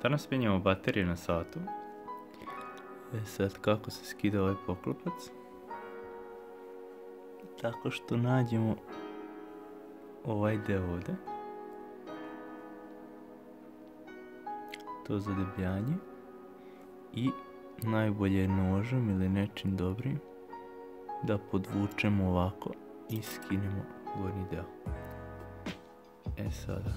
Danas mijenjamo baterije na satu. Sad kako se skida ovaj poklopac? Tako što nađemo ovaj deo ovdje. To zadebljanje. I najbolje je nožem ili nečim dobrim da podvučemo ovako i skinemo gornji deo. Sada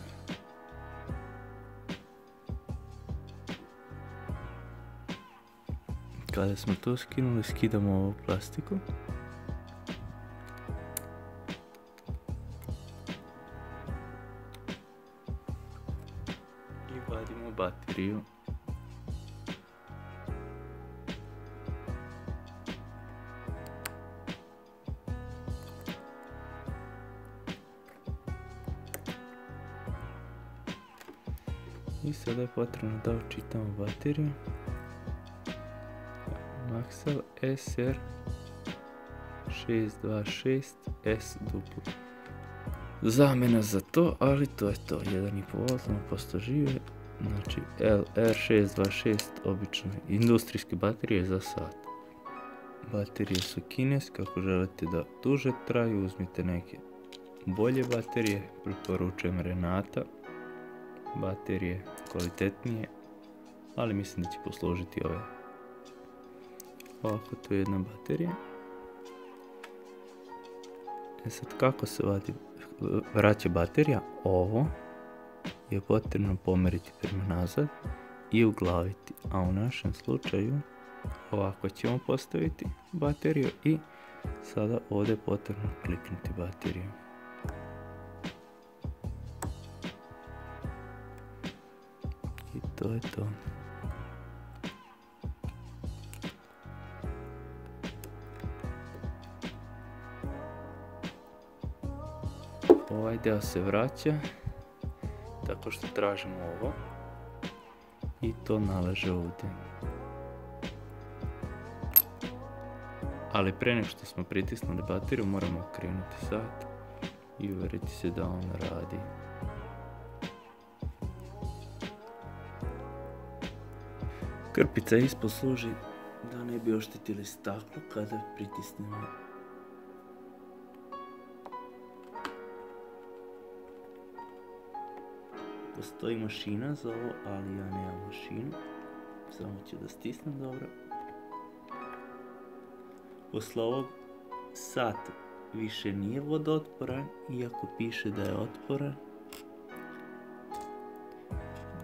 kada smo to skinuli, skidamo ovu plastiku i vadimo bateriju. I sada je potrebno da očitamo bateriju. Maxell SR626S duplo. Zamjena za to, ali to je to. 1,5V žive. Znači LR626 obične industrijske baterije za sat. Baterije su kineske, ako želite da duže traju, uzmite neke bolje baterije. Preporučujem Renata. Baterije kvalitetnije, ali mislim da će poslužiti ove. Ovako, tu je jedna baterija. Sad kako se vraća baterija? Ovo je potrebno pomeriti prema nazad i uglaviti, a u našem slučaju ovako ćemo postaviti bateriju i sada ovdje je potrebno kliknuti bateriju. I to je to. Ovaj deo se vraća tako što tražimo ovo i to nalaže ovdje. Ali pre nego što smo pritisnuli bateriju moramo okrenuti sat i uvjeriti se da on radi. Krpica ispod služi da ne bi oštetili staklo kada pritisnemo. Postoji mašina za ovo, ali ja nemam mašinu. Samo ću da stisnem dobro. Posle ovog sat više nije vodootporan, iako piše da je otporan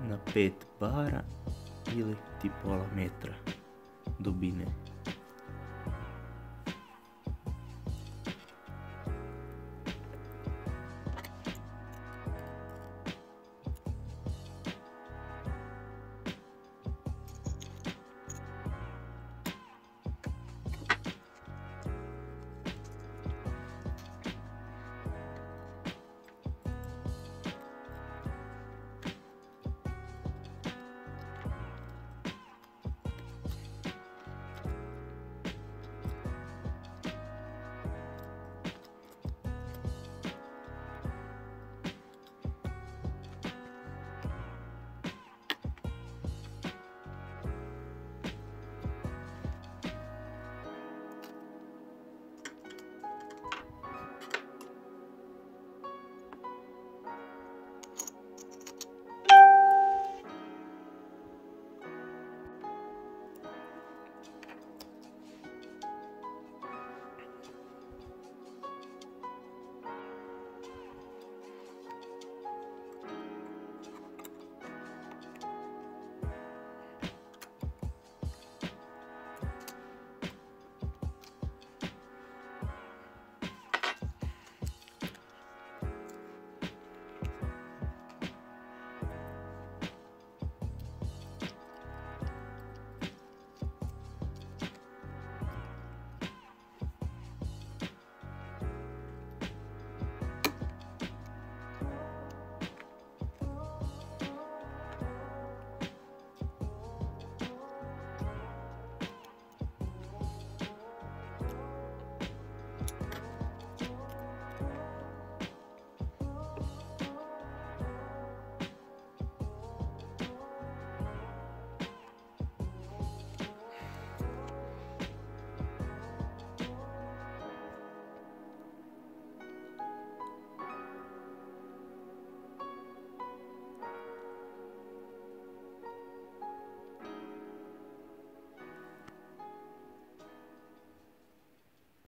na 5 bara ili ti pola metra dubine.